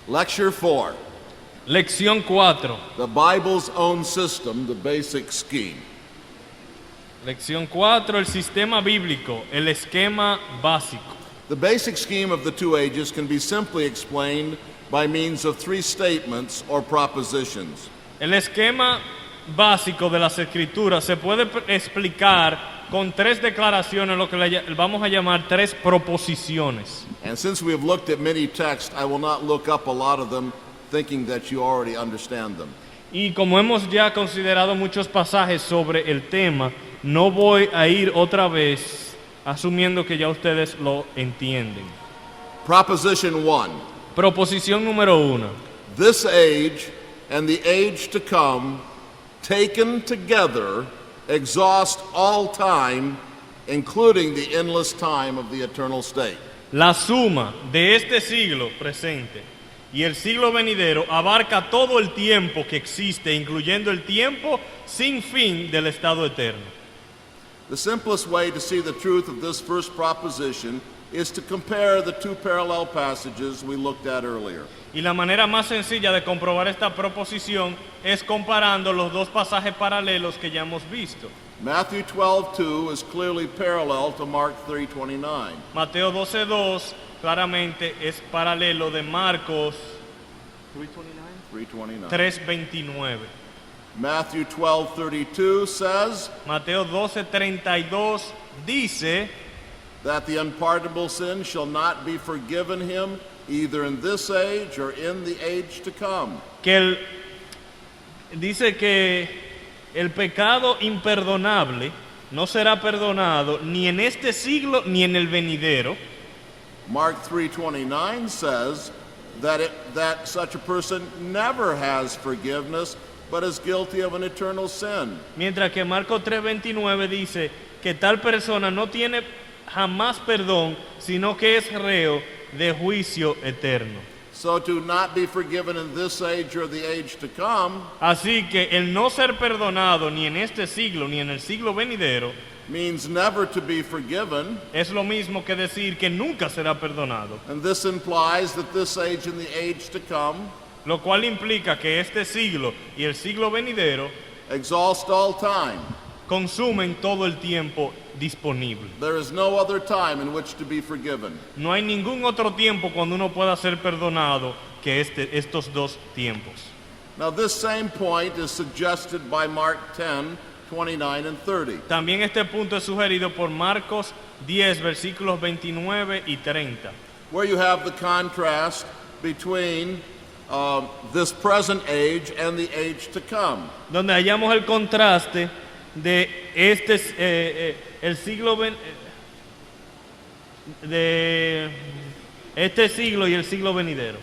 Lecture 4. Lección 4. The Bible's own system, the basic scheme. Lección 4, el sistema bíblico, el esquema básico. The basic scheme of the two ages can be simply explained by means of three statements or propositions. El esquema básico de las escrituras se puede explicar con tres declaraciones, lo que vamos a llamar tres proposiciones. And since we have looked at many texts, I will not look up a lot of them thinking that you already understand them. Y como hemos ya considerado muchos pasajes sobre el tema, no voy a ir otra vez asumiendo que ya ustedes lo entienden. Proposition 1. Proposición número 1. This age and the age to come, taken together, exhaust all time, including the endless time of the eternal state. La suma de este siglo presente y el siglo venidero abarca todo el tiempo que existe, incluyendo el tiempo sin fin del estado eterno. The simplest way to see the truth of this first proposition is to compare the two parallel passages we looked at earlier. Y la manera más sencilla de comprobar esta proposición es comparando los dos pasajes paralelos que ya hemos visto. Matthew 12:2 is clearly parallel to Mark 3:29. Mateo 12:2 claramente es paralelo de Marcos 3:29. Matthew 12:32 says Mateo 12:32 dice that the unpardonable sin shall not be forgiven him either in this age or in the age to come. Dice que el pecado imperdonable no será perdonado ni en este siglo ni en el venidero. Mark 3:29 says that such a person never has forgiveness but is guilty of an eternal sin. Mientras que Marcos 3:29 dice que tal persona no tiene jamás perdón, sino que es reo de juicio eterno. So to not be forgiven in this age or the age to come Así que el no ser perdonado ni en este siglo ni en el siglo venidero means never to be forgiven, es lo mismo que decir que nunca será perdonado, and this implies that this age and the age to come lo cual implica que este siglo y el siglo venidero exhaust all time. consumen todo el tiempo disponible. There is no other time in which to be forgiven. No hay ningún otro tiempo cuando uno pueda ser perdonado que estos dos tiempos. Now this same point is suggested by Mark 10:29 and 30. También este punto es sugerido por Marcos 10, versículos 29 y 30, where you have the contrast between this present age and the age to come. donde hallamos el contraste de el siglo de este siglo y el siglo venidero.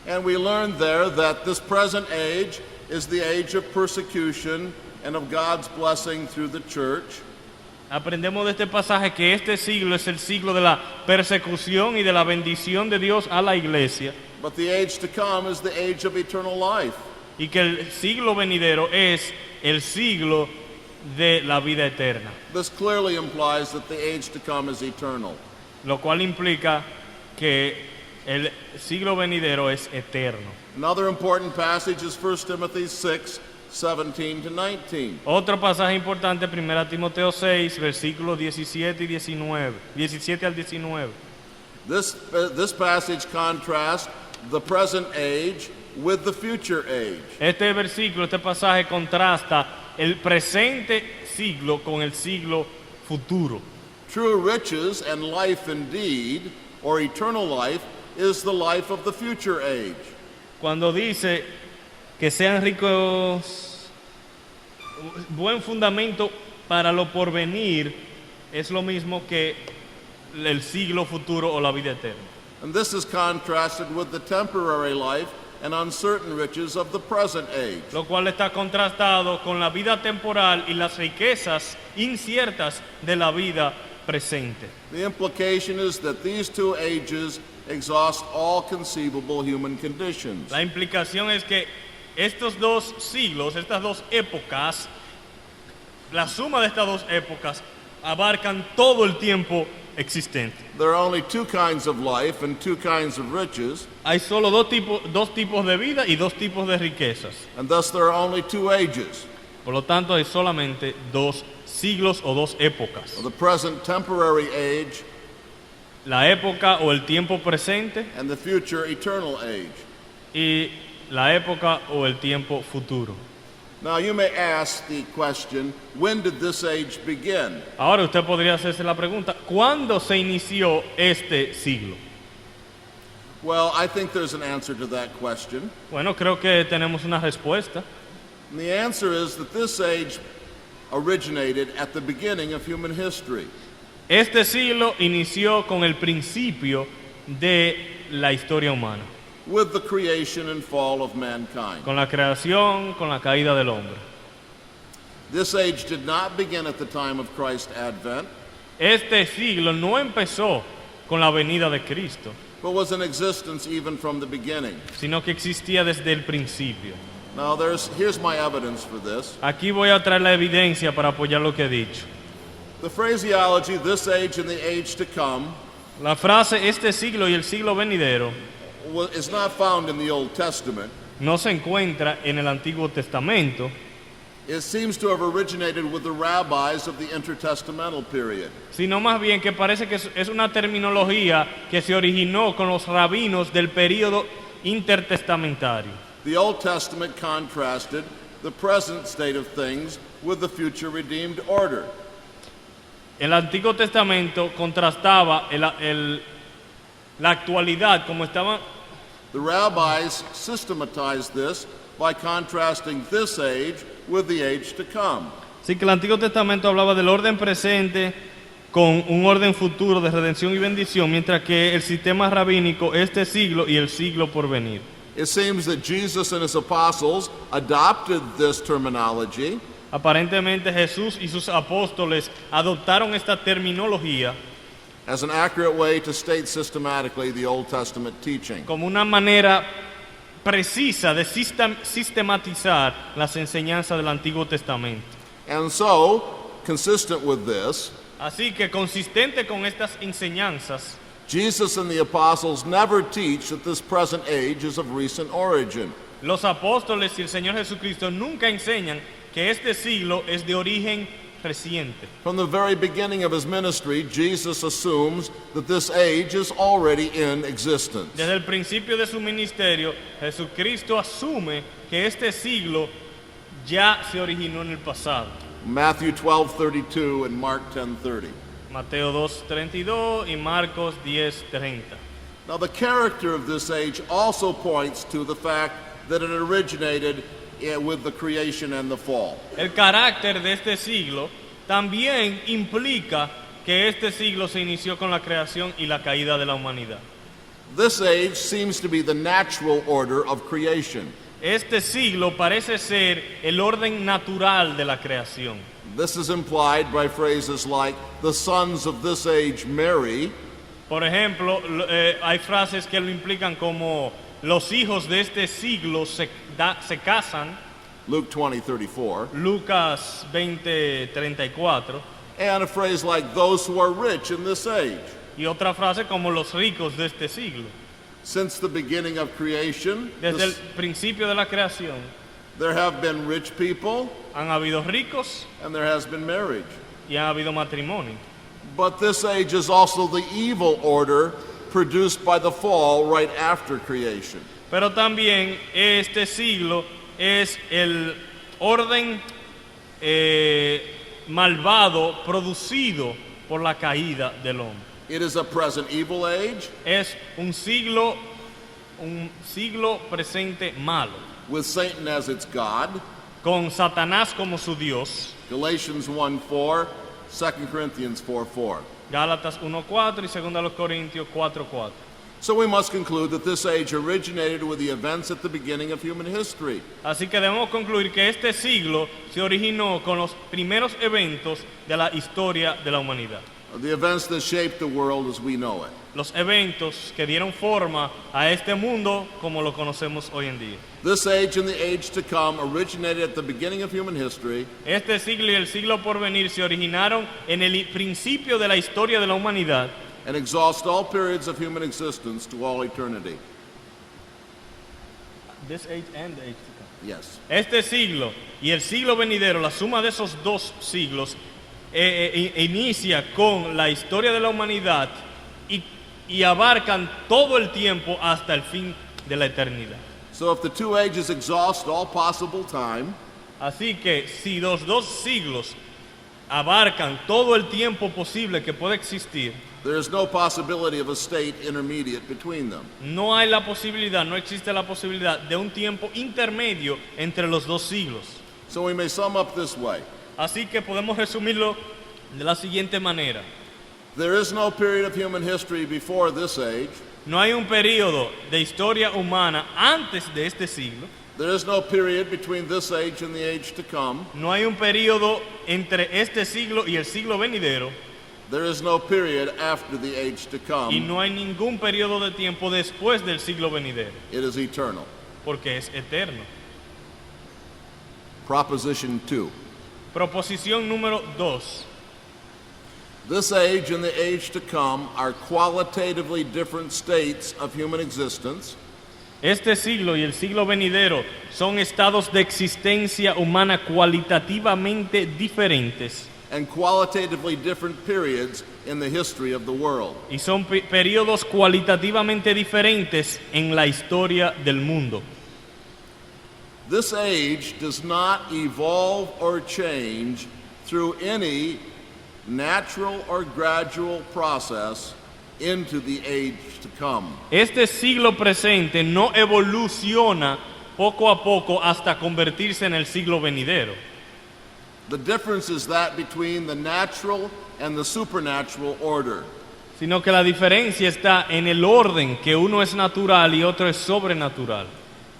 And we learned there that this present age is the age of persecution and of God's blessing through the church. Aprendemos de este pasaje que este siglo es el siglo de la persecución y de la bendición de Dios a la iglesia, But the age to come is the age of eternal life. y que el siglo venidero es el siglo de la vida eterna, This clearly implies that the age to come is eternal. lo cual implica que el siglo venidero es eterno. Another important passage is 1 Timothy 6:17-19. Otro pasaje importante, 1 Timoteo 6, versículos 17 y 19, 17 al 19. This passage contrasts the present age with the future age. Este versículo, este pasaje contrasta el presente siglo con el siglo futuro. True riches and life indeed, or eternal life, is the life of the future age. Cuando dice que sean ricos, buen fundamento para lo porvenir, es lo mismo que el siglo futuro o la vida eterna. And this is contrasted with the temporary life and uncertain riches of the present age. Lo cual está contrastado con la vida temporal y las riquezas inciertas de la vida presente. The implication is that these two ages exhaust all conceivable human conditions. La implicación es que estos dos siglos, estas dos épocas, la suma de estas dos épocas abarcan todo el tiempo existente. There are only two kinds of life and two kinds of riches, Hay solo dos tipos de vida y dos tipos de riquezas. and thus there are only two ages. Por lo tanto, hay solamente dos siglos o dos épocas. The present temporary age La época o el tiempo presente and the future eternal age. y la época o el tiempo futuro. Now you may ask the question, when did this age begin? Ahora usted podría hacerse la pregunta, ¿cuándo se inició este siglo? Well, I think there's an answer to that question. Bueno, creo que tenemos una respuesta. And the answer is that this age originated at the beginning of human history. Este siglo inició con el principio de la historia humana, With the creation and fall of mankind. con la creación, con la caída del hombre. This age did not begin at the time of Christ's advent, Este siglo no empezó con la venida de Cristo, but was in existence even from the beginning. sino que existía desde el principio. Now here's my evidence for this. Aquí voy a traer la evidencia para apoyar lo que he dicho. The phraseology, this age and the age to come, La frase este siglo y el siglo venidero is not found in the Old Testament. no se encuentra en el Antiguo Testamento, It seems to have originated with the rabbis of the intertestamental period. sino más bien que parece que es una terminología que se originó con los rabinos del período intertestamentario. The Old Testament contrasted the present state of things with the future redeemed order. El Antiguo Testamento contrastaba la actualidad como estaban. The rabbis systematized this by contrasting this age with the age to come. Así que el Antiguo Testamento hablaba del orden presente con un orden futuro de redención y bendición, mientras que el sistema rabínico, este siglo y el siglo por venir. It seems that Jesus and his apostles adopted this terminology Aparentemente Jesús y sus apóstoles adoptaron esta terminología as an accurate way to state systematically the Old Testament teaching. como una manera precisa de sistematizar las enseñanzas del Antiguo Testamento. And so, consistent with this, Así que consistente con estas enseñanzas, Jesus and the apostles never teach that this present age is of recent origin. los apóstoles y el Señor Jesucristo nunca enseñan que este siglo es de origen reciente. From the very beginning of his ministry, Jesus assumes that this age is already in existence. Desde el principio de su ministerio, Jesucristo asume que este siglo ya se originó en el pasado. Matthew 12:32 and Mark 10:30. Mateo 2:32 y Marcos 10:30. Now the character of this age also points to the fact that it originated with the creation and the fall. El carácter de este siglo también implica que este siglo se inició con la creación y la caída de la humanidad. This age seems to be the natural order of creation. Este siglo parece ser el orden natural de la creación. This is implied by phrases like, the sons of this age marry, Por ejemplo, hay frases que lo implican como los hijos de este siglo se casan, Luke 20:34, Lucas 20:34, and a phrase like, those who are rich in this age. y otra frase como los ricos de este siglo. Since the beginning of creation, Desde el principio de la creación there have been rich people han habido ricos and there has been marriage. y han habido matrimonio. But this age is also the evil order produced by the fall right after creation. Pero también este siglo es el orden malvado producido por la caída del hombre. It is a present evil age Es un siglo presente malo, with Satan as its God. con Satanás como su Dios. Galatians 1:4, 2 Corinthians 4:4. Gálatas 1:4 y 2 Corintios 4:4. So we must conclude that this age originated with the events at the beginning of human history. Así que debemos concluir que este siglo se originó con los primeros eventos de la historia de la humanidad. the events that shaped the world as we know it. Los eventos que dieron forma a este mundo como lo conocemos hoy en día. This age and the age to come originated at the beginning of human history Este siglo y el siglo por venir se originaron en el principio de la historia de la humanidad and exhaust all periods of human existence to all eternity. This age and the age to come. Yes. Este siglo y el siglo venidero, la suma de esos dos siglos, inicia con la historia de la humanidad y abarcan todo el tiempo hasta el fin de la eternidad. So if the two ages exhaust all possible time, Así que si los dos siglos abarcan todo el tiempo posible que puede existir, there is no possibility of a state intermediate between them. no hay la posibilidad, no existe la posibilidad de un tiempo intermedio entre los dos siglos. So we may sum up this way. Así que podemos resumirlo de la siguiente manera. There is no period of human history before this age. No hay un periodo de historia humana antes de este siglo. There is no period between this age and the age to come. No hay un periodo entre este siglo y el siglo venidero. There is no period after the age to Y come. no hay ningún periodo de tiempo después del siglo venidero, It is eternal. porque es eterno. Proposition 2. Proposición número 2. This age and the age to come are qualitatively different states of human existence, Este siglo y el siglo venidero son estados de existencia humana cualitativamente diferentes and qualitatively different periods in the history of the world. y son periodos cualitativamente diferentes en la historia del mundo. This age does not evolve or change through any natural or gradual process into the age to come. Este siglo presente no evoluciona poco a poco hasta convertirse en el siglo venidero. The difference is that between the natural and the supernatural order. Sino que la diferencia está en el orden, que uno es natural y otro es sobrenatural.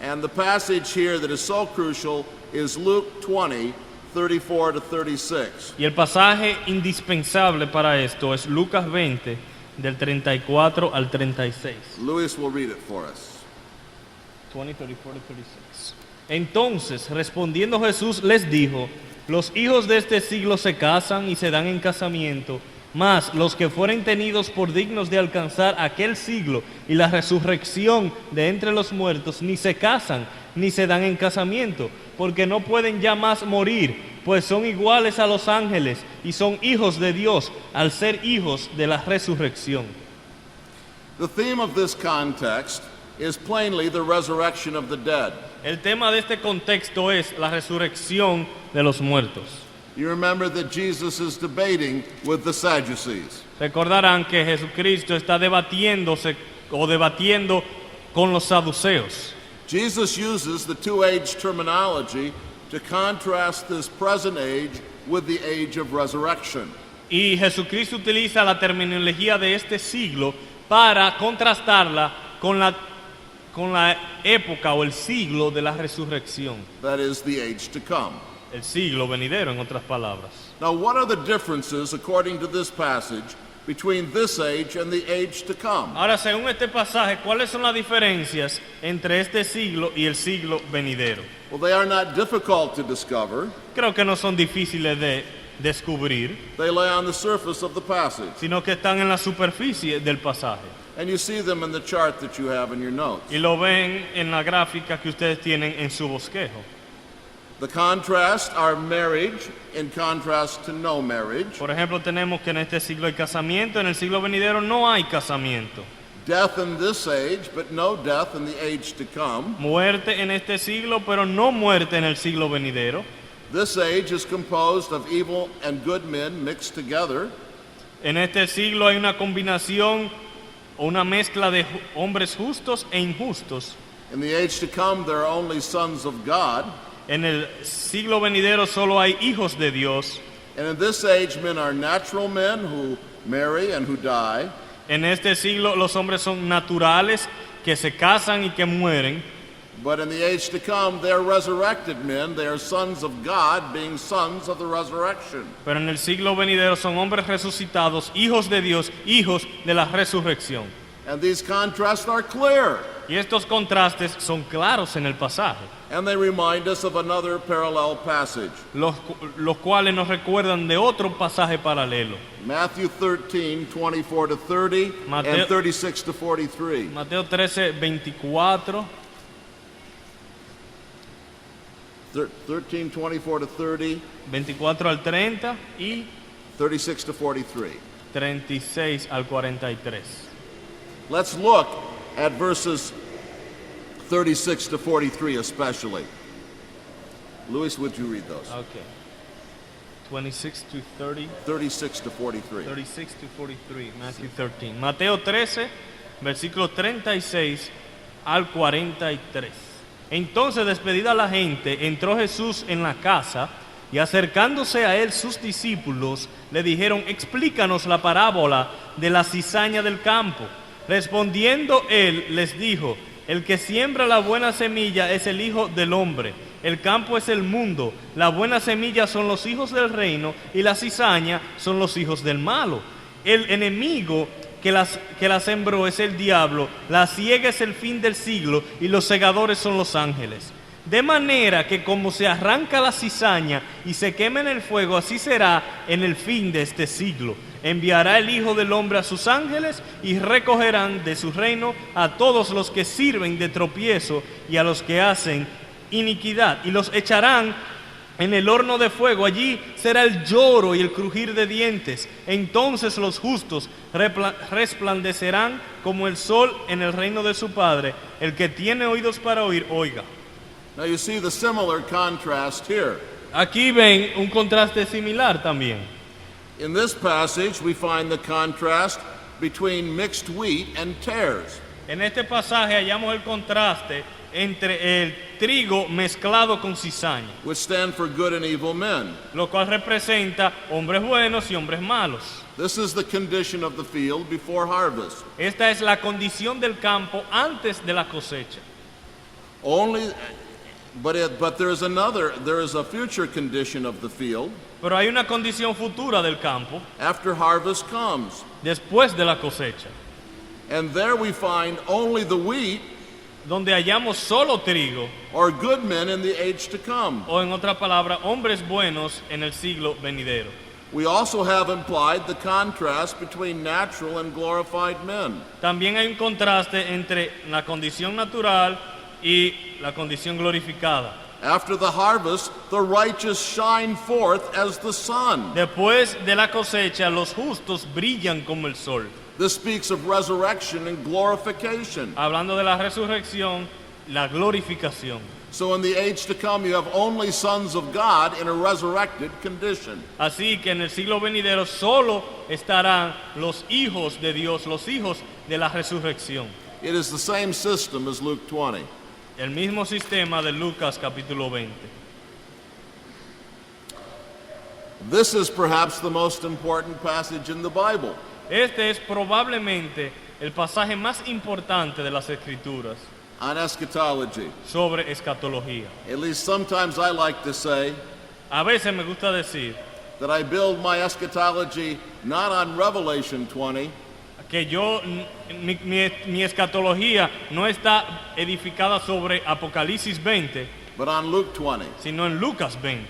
And the passage here that is so crucial is Luke 20, 34 to 36. Y el pasaje indispensable para esto es Lucas 20, del 34 al 36. Luis will read it for us. 20, 34 to 36. Entonces, respondiendo Jesús, les dijo: los hijos de este siglo se casan y se dan en casamiento, mas los que fueren tenidos por dignos de alcanzar aquel siglo y la resurrección de entre los muertos, ni se casan ni se dan en casamiento, porque no pueden ya más morir, pues son iguales a los ángeles y son hijos de Dios al ser hijos de la resurrección. The theme of this context is plainly the resurrection of the dead. El tema de este contexto es la resurrección de los muertos. You remember that Jesus is debating with the Sadducees. Recordarán que Jesucristo está debatiendo con los saduceos. Jesus uses the two-age terminology to contrast this present age with the age of resurrection. Y Jesucristo utiliza la terminología de este siglo para contrastarla con la época o el siglo de la resurrección. That is the age to come. El siglo venidero, en otras palabras. Now, what are the differences, according to this passage, between this age and the age to come? Ahora, según este pasaje, ¿cuáles son las diferencias entre este siglo y el siglo venidero? Well, they are not difficult to discover. Creo que no son difíciles de descubrir, They lay on the surface of the passage. sino que están en la superficie del pasaje. And you see them in the chart that you have in your notes. Y lo ven en la gráfica que ustedes tienen en su bosquejo. The contrast are marriage in contrast to no marriage, Por ejemplo, tenemos que en este siglo hay casamiento, en el siglo venidero no hay casamiento. death in this age, but no death in the age to come. Muerte en este siglo, pero no muerte en el siglo venidero. This age is composed of evil and good men mixed together. En este siglo hay una combinación o una mezcla de hombres justos e injustos. In the age to come, there are only sons of God. En el siglo venidero solo hay hijos de Dios. And in this age, men are natural men who marry and who die. En este siglo los hombres son naturales, que se casan y que mueren. But in the age to come, they're resurrected men. They are sons of God, being sons of the resurrection. Pero en el siglo venidero son hombres resucitados, hijos de Dios, hijos de la resurrección. And these contrasts are clear. Y estos contrastes son claros en el pasaje, And they remind us of another parallel passage. los cuales nos recuerdan de otro pasaje paralelo. Matthew 13, 24 to 30, Mateo- and 36 to 43. Mateo 13, 24, 13, 24 to 30, 24 al 30 y 36 to 43. 36 al 43. Let's look at verses 36 to 43 especially. Luis, would you read those? Okay. 26 to 30, 36 to 43. 36 to 43, Matthew 13. Mateo 13, versículo 36 al 43. Entonces, despedida la gente, entró Jesús en la casa y acercándose a él sus discípulos le dijeron: explícanos la parábola de la cizaña del campo. Respondiendo él les dijo: el que siembra la buena semilla es el Hijo del Hombre. El campo es el mundo. La buena semilla son los hijos del reino y la cizaña son los hijos del malo. El enemigo que la sembró es el diablo. La siega es el fin del siglo y los segadores son los ángeles. De manera que como se arranca la cizaña y se quema en el fuego, así será en el fin de este siglo. Enviará el Hijo del Hombre a sus ángeles y recogerán de su reino a todos los que sirven de tropiezo y a los que hacen iniquidad, y los echarán en el horno de fuego. Allí será el lloro y el crujir de dientes. Entonces los justos resplandecerán como el sol en el reino de su Padre. El que tiene oídos para oír, oiga. Now you see the similar contrast here. Aquí ven un contraste similar también. In this passage, we find the contrast between mixed wheat and tares. En este pasaje hallamos el contraste entre el trigo mezclado con cizaña, which stand for good and evil men. lo cual representa hombres buenos y hombres malos. This is the condition of the field before harvest. Esta es la condición del campo antes de la cosecha. But there is a future condition of the field Pero hay una condición futura del campo after harvest comes. después de la cosecha, And there we find only the wheat donde hallamos solo trigo, or good men in the age to come. o en otra palabra, hombres buenos en el siglo venidero. We also have implied the contrast between natural and glorified men. También hay un contraste entre la condición natural y la condición glorificada. After the harvest, the righteous shine forth as the sun. Después de la cosecha, los justos brillan como el sol. This speaks of resurrection and glorification. Hablando de la resurrección, la glorificación. So in the age to come, you have only sons of God in a resurrected condition. Así que en el siglo venidero solo estarán los hijos de Dios, los hijos de la resurrección. It is the same system as Luke 20. El mismo sistema de Lucas capítulo 20. This is perhaps the most important passage in the Bible. Este es probablemente el pasaje más importante de las Escrituras On eschatology. sobre escatología. At least sometimes I like to say A veces me gusta decir that I build my eschatology not on Revelation 20, que mi escatología no está edificada sobre Apocalipsis 20, but on Luke 20. sino en Lucas 20.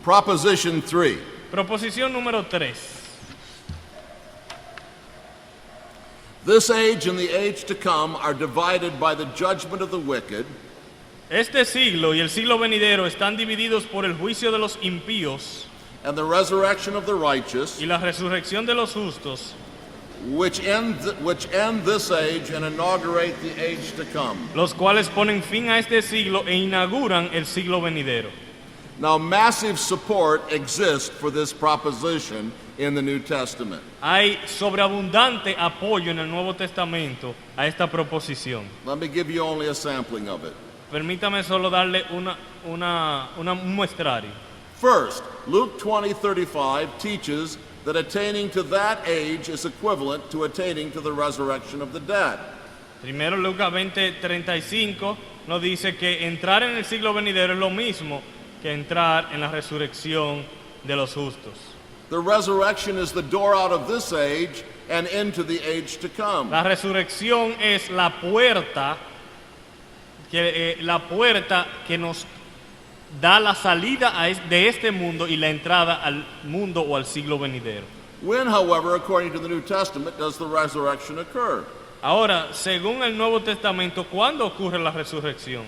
Proposition 3. Proposición número 3. This age and the age to come are divided by the judgment of the wicked Este siglo y el siglo venidero están divididos por el juicio de los impíos and the resurrection of the righteous, y la resurrección de los justos, which end this age and inaugurate the age to come. los cuales ponen fin a este siglo e inauguran el siglo venidero. Now, massive support exists for this proposition in the New Testament. Hay sobreabundante apoyo en el Nuevo Testamento a esta proposición. Let me give you only a sampling of it. Permítame solo darle un muestrario. First, Luke 20:35 teaches that attaining to that age is equivalent to attaining to the resurrection of the dead. Primero Lucas 20:35 nos dice que entrar en el siglo venidero es lo mismo que entrar en la resurrección de los justos. The resurrection is the door out of this age and into the age to come. La resurrección es la puerta que nos da la salida de este mundo y la entrada al mundo o al siglo venidero. When, however, according to the New Testament, does the resurrection occur? Ahora, según el Nuevo Testamento, ¿cuándo ocurre la resurrección?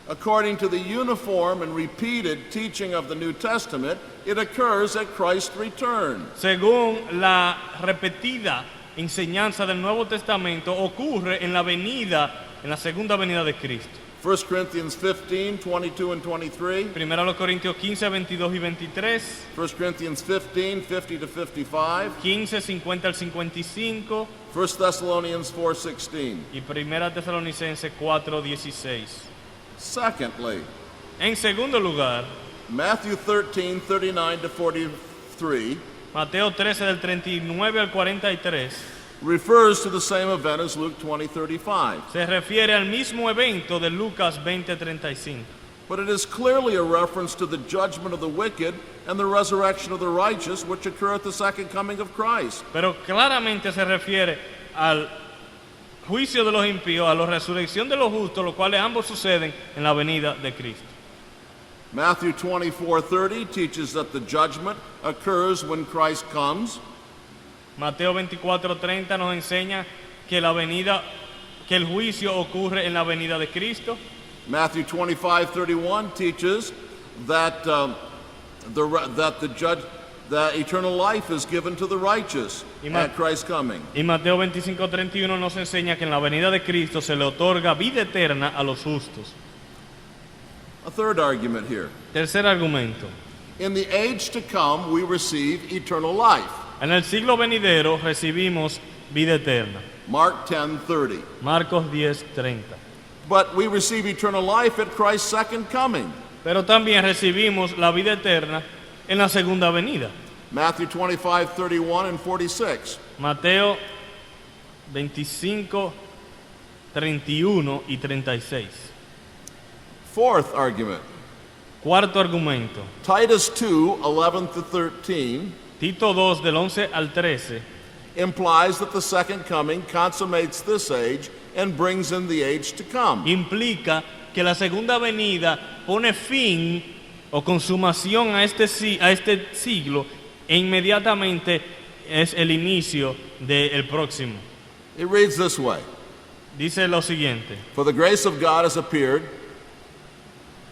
According to the uniform and repeated teaching of the New Testament, it occurs at Christ's return. Según la repetida enseñanza del Nuevo Testamento, ocurre en la segunda venida de Cristo. 1 Corinthians 15, 22 and 23. Primero los Corintios 15, 22 y 23. 1 Corinthians 15, 50 to 55. 15, 50 al 55. 1 Thessalonians 4:16. Y Primera Tesalonicenses 4, 16. Secondly, En segundo lugar, Matthew 13, 39 to 43 Mateo 13 del 39 al 43 refers to the same event as Luke 20:35. se refiere al mismo evento de Lucas 20:35. But it is clearly a reference to the judgment of the wicked and the resurrection of the righteous, which occur at the second coming of Christ. Pero claramente se refiere al juicio de los impíos, a la resurrección de los justos, los cuales ambos suceden en la venida de Cristo. Matthew 24:30 teaches that the judgment occurs when Christ comes. Mateo 24:30 nos enseña que el juicio ocurre en la venida de Cristo. Matthew 25:31 teaches that that eternal life is given to the righteous at Christ's coming. Y Mateo 25:31 nos enseña que en la venida de Cristo se le otorga vida eterna a los justos. A third argument here. Tercer argumento. In the age to come, we receive eternal life. En el siglo venidero recibimos vida eterna. Mark 10:30. Marcos 10:30. But we receive eternal life at Christ's second coming. Pero también recibimos la vida eterna en la segunda venida. Matthew 25:31 and 46. Mateo 25, 31 y 36. Fourth argument. Cuarto argumento. Titus 2:11 to 13 Tito 2 del 11 al 13 implies that the second coming consummates this age and brings in the age to come. implica que la segunda venida pone fin o consumación a este siglo e inmediatamente es el inicio del próximo. It reads this way. Dice lo siguiente: For the grace of God has appeared,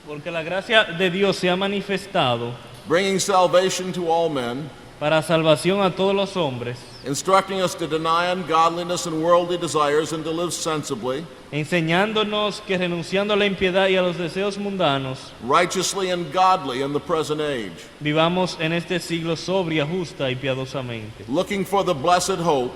porque la gracia de Dios se ha manifestado bringing salvation to all men, para salvación a todos los hombres, instructing us to deny ungodliness and worldly desires and to live sensibly, enseñándonos que renunciando a la impiedad y a los deseos mundanos, righteously and godly in the present age, vivamos en este siglo sobria, justa y piadosamente, looking for the blessed hope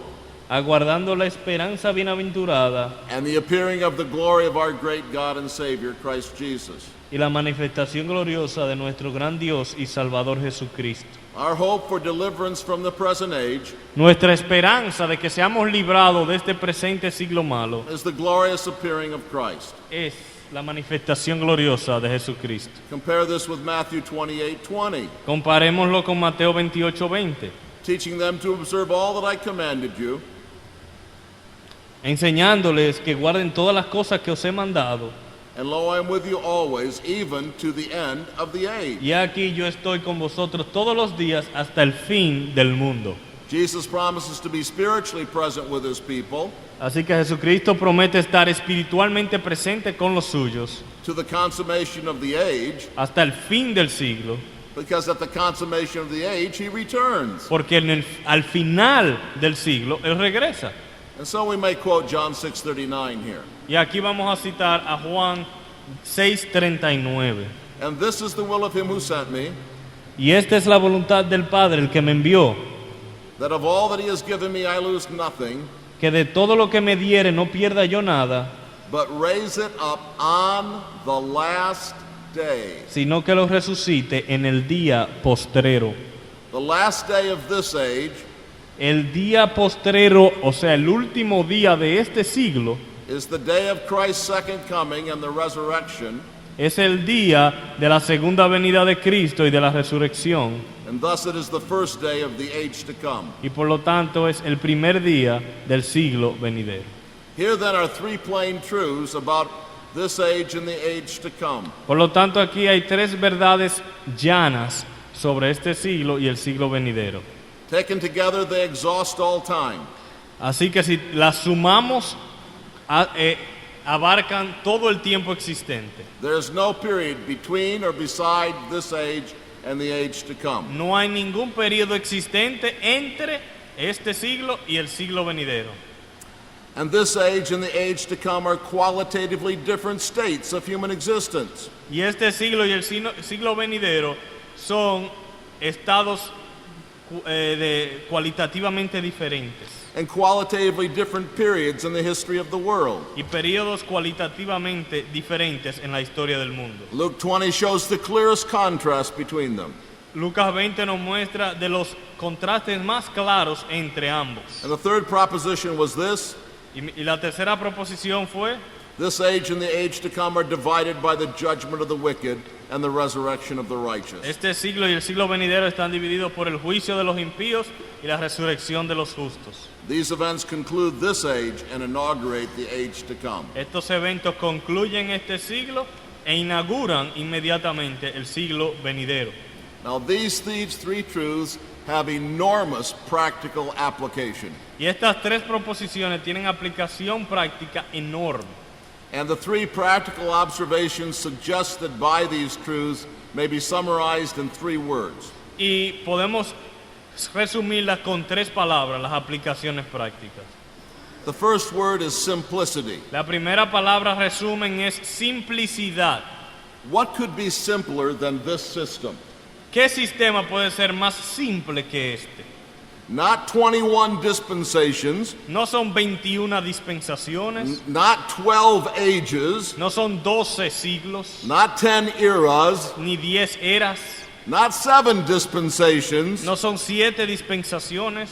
aguardando la esperanza bienaventurada and the appearing of the glory of our great God and Savior, Christ Jesus. y la manifestación gloriosa de nuestro gran Dios y Salvador Jesucristo. Our hope for deliverance from the present age Nuestra esperanza de que seamos librados de este presente siglo malo is the glorious appearing of Christ. es la manifestación gloriosa de Jesucristo. Compare this with Matthew 28:20, Comparémoslo con Mateo 28:20, teaching them to observe all that I commanded you, enseñándoles que guarden todas las cosas que os he mandado. and lo, I am with you always, even to the end of the age. Y aquí yo estoy con vosotros todos los días hasta el fin del mundo. Jesus promises to be spiritually present with his people Así que Jesucristo promete estar espiritualmente presente con los suyos to the consummation of the age, hasta el fin del siglo, because at the consummation of the age he returns. porque al final del siglo Él regresa. And so we may quote John 6:39 here. Y aquí vamos a citar a Juan 6:39. And this is the will of him who sent me, Y esta es la voluntad del Padre, el que me envió, that of all that he has given me I lose nothing, que de todo lo que me diere no pierda yo nada, but raise it up on the last day. sino que lo resucite en el día postrero. The last day of this age El día postrero, o sea, el último día de este siglo, is the day of Christ's second coming and the resurrection, es el día de la segunda venida de Cristo y de la resurrección, and thus it is the first day of the age to come. y por lo tanto es el primer día del siglo venidero. Here then are three plain truths about this age and the age to come. Por lo tanto, aquí hay tres verdades llanas sobre este siglo y el siglo venidero. Taken together, they exhaust all time. Así que si las sumamos, abarcan todo el tiempo existente. There is no period between or beside this age and the age to come. No hay ningún periodo existente entre este siglo y el siglo venidero. And this age and the age to come are qualitatively different states of human existence. Y este siglo y el siglo venidero son estados cualitativamente diferentes And qualitatively different periods in the history of the world. y periodos cualitativamente diferentes en la historia del mundo. Luke 20 shows the clearest contrast between them. Lucas 20 nos muestra de los contrastes más claros entre ambos. And the third proposition was this: Y la tercera proposición fue: this age and the age to come are divided by the judgment of the wicked and the resurrection of the righteous. este siglo y el siglo venidero están divididos por el juicio de los impíos y la resurrección de los justos. These events conclude this age and inaugurate the age to come. Estos eventos concluyen este siglo e inauguran inmediatamente el siglo venidero. Now these three truths have enormous practical application. Y estas tres proposiciones tienen aplicación práctica enorme. And the three practical observations suggested by these truths may be summarized in three words. Y podemos resumirlas con tres palabras, las aplicaciones prácticas. The first word is simplicity. La primera palabra resumen es simplicidad. What could be simpler than this system? ¿Qué sistema puede ser más simple que este? Not 21 dispensations, No son 21 dispensaciones, not 12 ages, no son 12 siglos, not 10 eras, ni 10 eras, not 7 dispensations, no son 7 dispensaciones,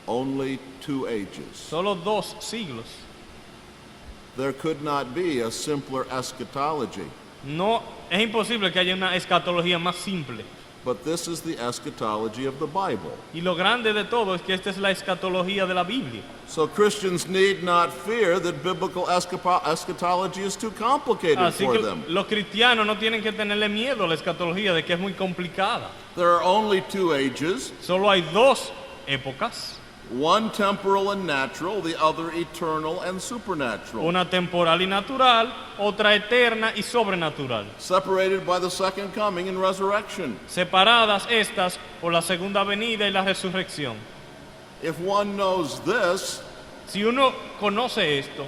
only 2 ages. solo 2 siglos. There could not be a simpler eschatology, No, es imposible que haya una escatología más simple. but this is the eschatology of the Bible. Y lo grande de todo es que esta es la escatología de la Biblia. So Christians need not fear that biblical eschatology is too complicated Así for que them. los cristianos no tienen que tenerle miedo a la escatología de que es muy complicada. There are only 2 ages, Solo hay 2 épocas, one temporal and natural, the other eternal and supernatural, una temporal y natural, otra eterna y sobrenatural. separated by the second coming and resurrection. Separadas estas por la segunda venida y la resurrección. If one knows this, Si uno conoce esto,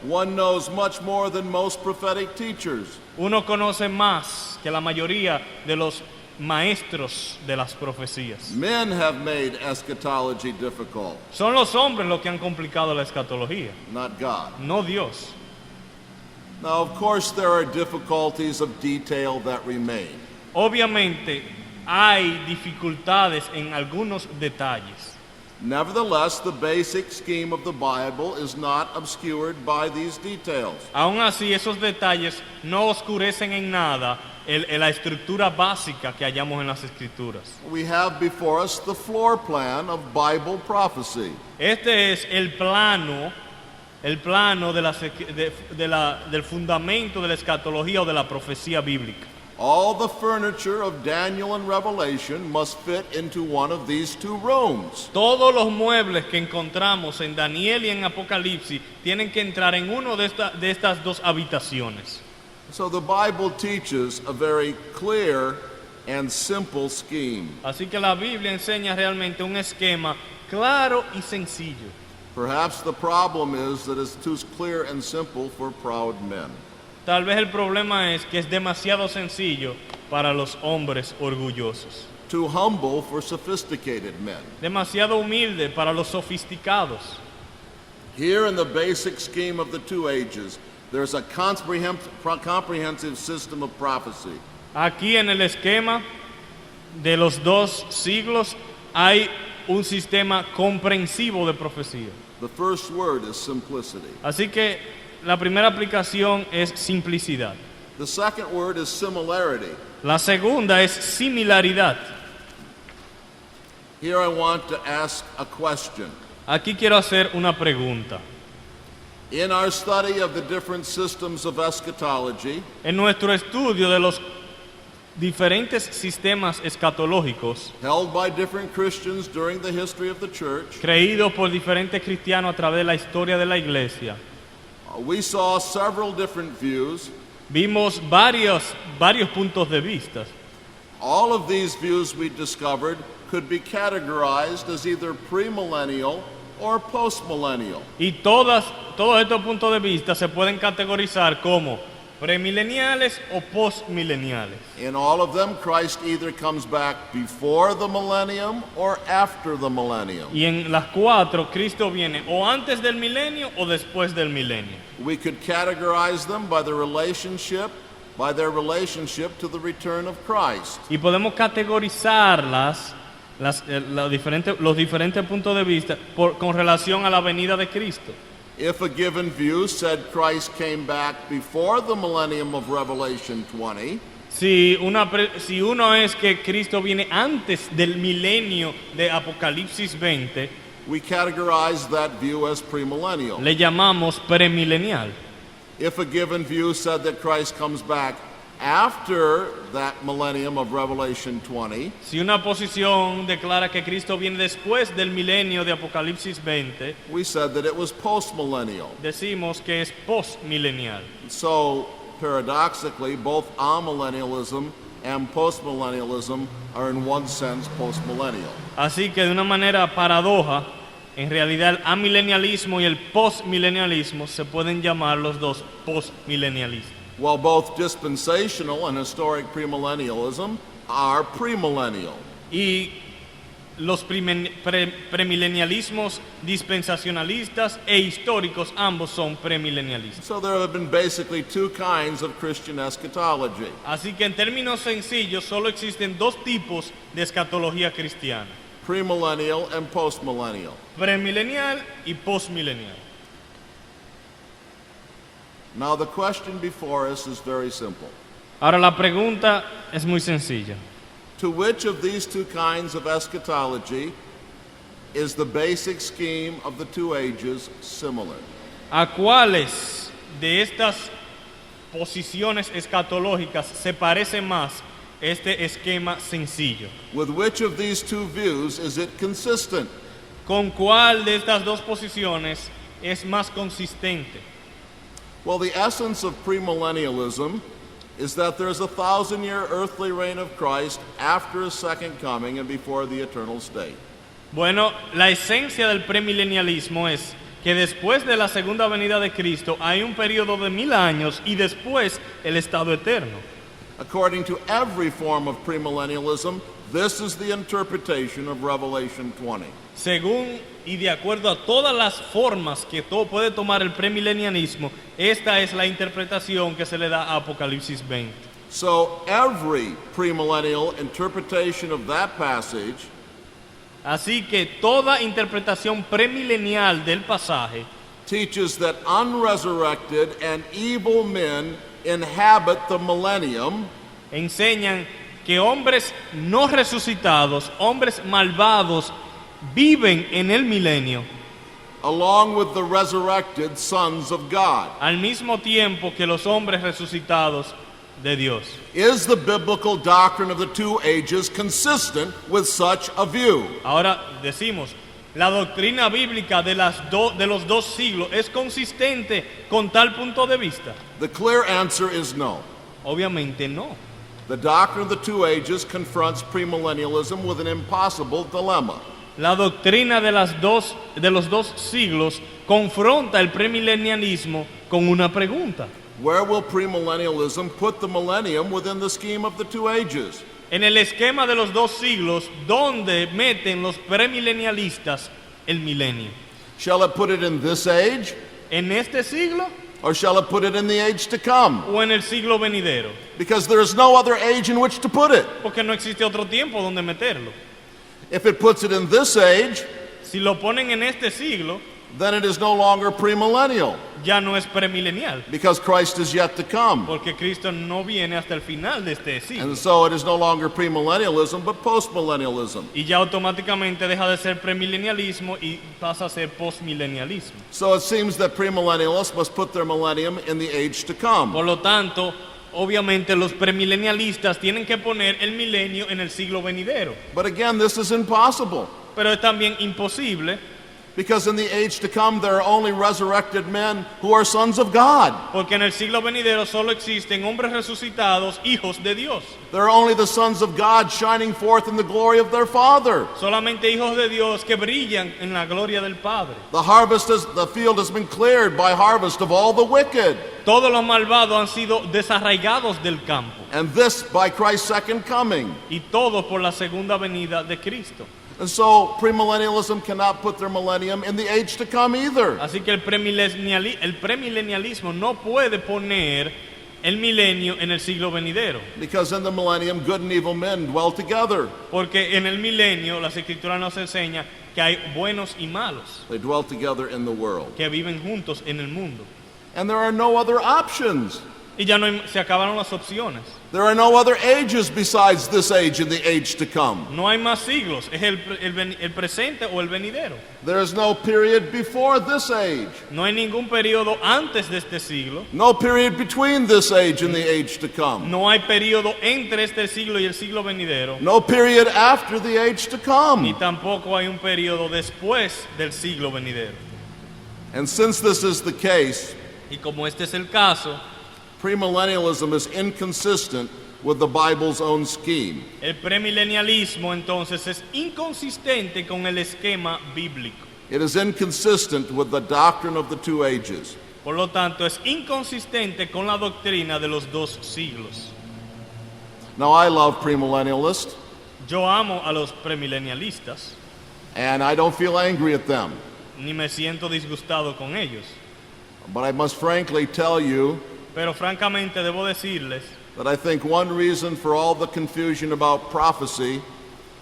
one knows much more than most prophetic teachers. uno conoce más que la mayoría de los maestros de las profecías. Men have made eschatology difficult, Son los hombres los que han complicado la escatología, not God. no Dios. Now, of course, there are difficulties of detail that remain. Obviamente hay dificultades en algunos detalles. Nevertheless, the basic scheme of the Bible is not obscured by these details. Aún así, esos detalles no oscurecen en nada la estructura básica que hallamos en las Escrituras. We have before us the floor plan of Bible prophecy. Este es el plano del fundamento de la escatología o de la profecía bíblica. All the furniture of Daniel and Revelation must fit into one of these 2 rooms. Todos los muebles que encontramos en Daniel y en Apocalipsis tienen que entrar en uno de estas 2 habitaciones. So the Bible teaches a very clear and simple scheme. Así que la Biblia enseña realmente un esquema claro y sencillo. Perhaps the problem is that it's too clear and simple for proud men. Tal vez el problema es que es demasiado sencillo para los hombres orgullosos, Too humble for sophisticated men. demasiado humilde para los sofisticados. Here in the basic scheme of the 2 ages, there's a comprehensive system of prophecy. Aquí en el esquema de los 2 siglos hay un sistema comprensivo de profecía. The first word is simplicity. Así que la primera aplicación es simplicidad. The second word is similarity. La segunda es similaridad. Here I want to ask a question. Aquí quiero hacer una pregunta. In our study of the different systems of eschatology, En nuestro estudio de los diferentes sistemas escatológicos held by different Christians during the history of the church, creídos por diferentes cristianos a través de la historia de la iglesia, we saw several different views. vimos varios puntos de vista. All of these views we discovered could be categorized as either premillennial or postmillennial. Y todos estos puntos de vista se pueden categorizar como premileniales o postmileniales. In all of them, Christ either comes back before the millennium or after the millennium. Y en las cuatro, Cristo viene o antes del milenio o después del milenio. We could categorize them by their relationship to the return of Christ. Y podemos categorizarlas, los diferentes puntos de vista con relación a la venida de Cristo. If a given view said Christ came back before the millennium of Revelation 20, Si uno es que Cristo viene antes del milenio de Apocalipsis 20, we categorize that view as premillennial. le llamamos premilenial. If a given view said that Christ comes back after that millennium of Revelation 20, Si una posición declara que Cristo viene después del milenio de Apocalipsis 20, we said that it was postmillennial. decimos que es postmilenial. So, paradoxically, both amillennialism and postmillennialism are in one sense postmillennial. Así que de una manera paradoja, en realidad el amilenialismo y el postmilenialismo se pueden llamar los dos postmilenialistas. While both dispensational and historic premillennialism are premillennial. Y los premilenialismos dispensacionalistas e históricos ambos son premilenialistas. So there have been basically two kinds of Christian eschatology. Así que en términos sencillos solo existen dos tipos de escatología cristiana: Premillennial and postmillennial. premilenial y postmilenial. Now the question before us is very simple. Ahora la pregunta es muy sencilla. To which of these two kinds of eschatology is the basic scheme of the two ages similar? ¿A cuáles de estas posiciones escatológicas se parece más este esquema sencillo? With which of these two views is it consistent? ¿Con cuál de estas dos posiciones es más consistente? Well, the essence of premillennialism is that there's a 1,000-year earthly reign of Christ after his second coming and before the eternal state. Bueno, la esencia del premilenialismo es que después de la segunda venida de Cristo hay un periodo de 1000 años y después el estado eterno. According to every form of premillennialism, this is the interpretation of Revelation 20. Según y de acuerdo a todas las formas que puede tomar el premilenialismo, esta es la interpretación que se le da a Apocalipsis 20. So every premillennial interpretation of that passage Así que toda interpretación premilenial del pasaje teaches that unresurrected and evil men inhabit the millennium, enseñan que hombres no resucitados, hombres malvados, viven en el milenio, along with the resurrected sons of God. al mismo tiempo que los hombres resucitados de Dios. Is the biblical doctrine of the two ages consistent with such a view? Ahora decimos, ¿la doctrina bíblica de los dos siglos es consistente con tal punto de vista? The clear answer is no. Obviamente no. The doctrine of the two ages confronts premillennialism with an impossible dilemma. La doctrina de los dos siglos confronta el premilenialismo con una pregunta. Where will premillennialism put the millennium within the scheme of the two ages? En el esquema de los dos siglos, ¿dónde meten los premilenialistas el milenio? Shall it put it in this age, ¿En este siglo or shall it put it in the age to come? o en el siglo venidero? Because there is no other age in which to put it. Porque no existe otro tiempo donde meterlo. If it puts it in this age, Si lo ponen en este siglo, then it is no longer premillennial ya no es premilenial, because Christ is yet to come. porque Cristo no viene hasta el final de este siglo. And so it is no longer premillennialism, but postmillennialism. Y ya automáticamente deja de ser premilenialismo y pasa a ser postmilenialismo. So it seems that premillennialists must put their millennium in the age to come. Por lo tanto, obviamente los premilenialistas tienen que poner el milenio en el siglo venidero. But again, this is impossible Pero es también imposible, because in the age to come there are only resurrected men who are sons of God. porque en el siglo venidero solo existen hombres resucitados, hijos de Dios. There are only the sons of God shining forth in the glory of their Father. Solamente hijos de Dios que brillan en la gloria del Padre. The field has been cleared by harvest of all the wicked. Todos los malvados han sido desarraigados del campo, And this by Christ's second coming. y todos por la segunda venida de Cristo. And so premillennialism cannot put their millennium in the age to come either. Así que el premilenialismo no puede poner el milenio en el siglo venidero, Because in the millennium, good and evil men dwell together. porque en el milenio las escrituras nos enseñan que hay buenos y malos They dwell together in the world. que viven juntos en el mundo. And there are no other options. Y ya no se acabaron las opciones. There are no other ages besides this age and the age to come. No hay más siglos, es el presente o el venidero. There is no period before this age. No hay ningún periodo antes de este siglo. No period between this age and the age to come. No hay periodo entre este siglo y el siglo venidero. No period after the age to Ni come. tampoco hay un periodo después del siglo venidero. And since this is the case, Y como este es el caso, premillennialism is inconsistent with the Bible's own scheme. el premilenialismo entonces es inconsistente con el esquema bíblico. It is inconsistent with the doctrine of the two ages. Por lo tanto, es inconsistente con la doctrina de los dos siglos. Now, I love premillennialists, Yo amo a los premilenialistas, and I don't feel angry at them. ni me siento disgustado con ellos. But I must frankly tell you Pero francamente debo decirles, that I think one reason for all the confusion about prophecy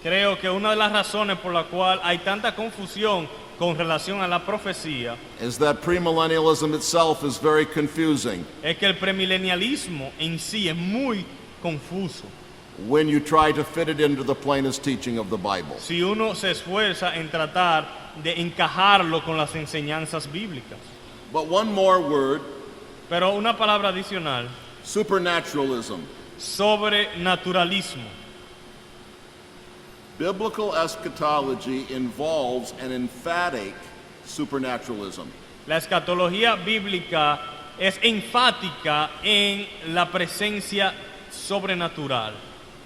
creo que una de las razones por la cual hay tanta confusión con relación a la profecía is that premillennialism itself is very confusing es que el premilenialismo en sí es muy confuso when you try to fit it into the plainest teaching of the Bible. si uno se esfuerza en tratar de encajarlo con las enseñanzas bíblicas. But one more word, Pero una palabra adicional, supernaturalism. sobrenaturalismo. Biblical eschatology involves an emphatic supernaturalism. La escatología bíblica es enfática en la presencia sobrenatural.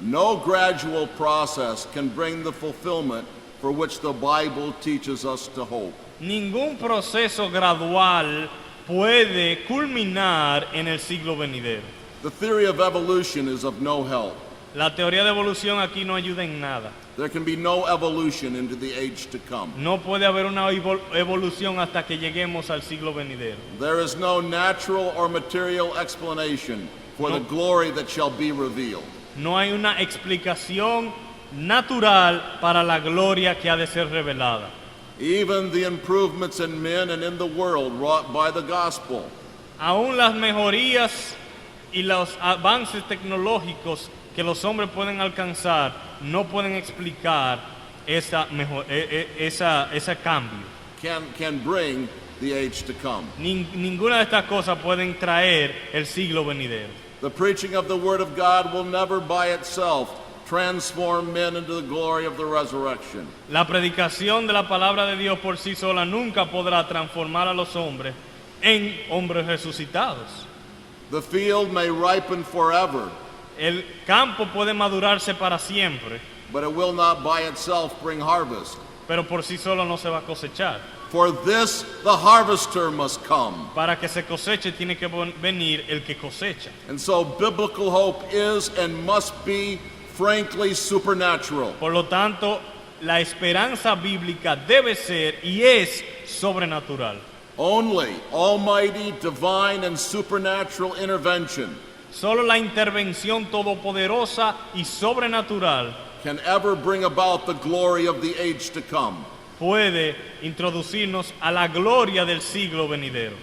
No gradual process can bring the fulfillment for which the Bible teaches us to hope. Ningún proceso gradual puede culminar en el siglo venidero. The theory of evolution is of no help. La teoría de evolución aquí no ayuda en nada. There can be no evolution into the age to come. No puede haber una evolución hasta que lleguemos al siglo venidero. There is no natural or material explanation for the glory that shall be revealed. No hay una explicación natural para la gloria que ha de ser revelada. Even the improvements in men and in the world wrought by the gospel Aún las mejorías y los avances tecnológicos que los hombres pueden alcanzar no pueden explicar ese cambio. can bring the age to come. Ninguna de estas cosas pueden traer el siglo venidero. The preaching of the Word of God will never by itself transform men into the glory of the resurrection. La predicación de la palabra de Dios por sí sola nunca podrá transformar a los hombres en hombres resucitados. The field may ripen forever, El campo puede madurarse para siempre, but it will not by itself bring harvest. pero por sí solo no se va a cosechar. For this the harvester must come. Para que se coseche tiene que venir el que cosecha. And so biblical hope is and must be frankly supernatural. Por lo tanto, la esperanza bíblica debe ser y es sobrenatural. Only almighty, divine, and supernatural intervention Solo la intervención todopoderosa y sobrenatural can ever bring about the glory of the age to come. puede introducirnos a la gloria del siglo venidero.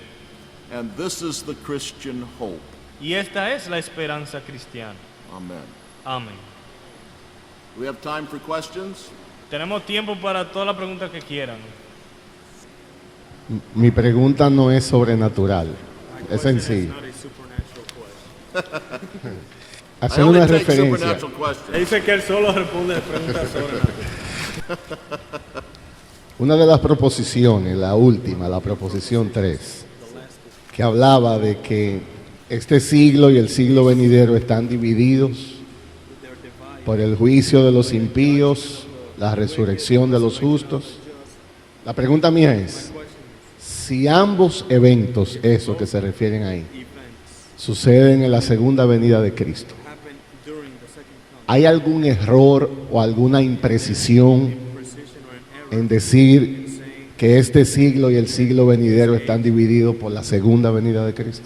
And this is the Christian hope. Y esta es la esperanza cristiana. Amen. Amén. We have time for questions? Tenemos tiempo para todas las preguntas que quieran. Mi pregunta no es sobrenatural, es sencilla. I Hacer only una take referencia. supernatural questions. Dice que él solo responde preguntas sobrenaturales. Una de las proposiciones, la última, la proposición 3, que hablaba de que este siglo y el siglo venidero están divididos por el juicio de los impíos, la resurrección de los justos. La pregunta mía es, si ambos eventos, esos que se refieren ahí, suceden en la segunda venida de Cristo, ¿hay algún error o alguna imprecisión en decir que este siglo y el siglo venidero están divididos por la segunda venida de Cristo?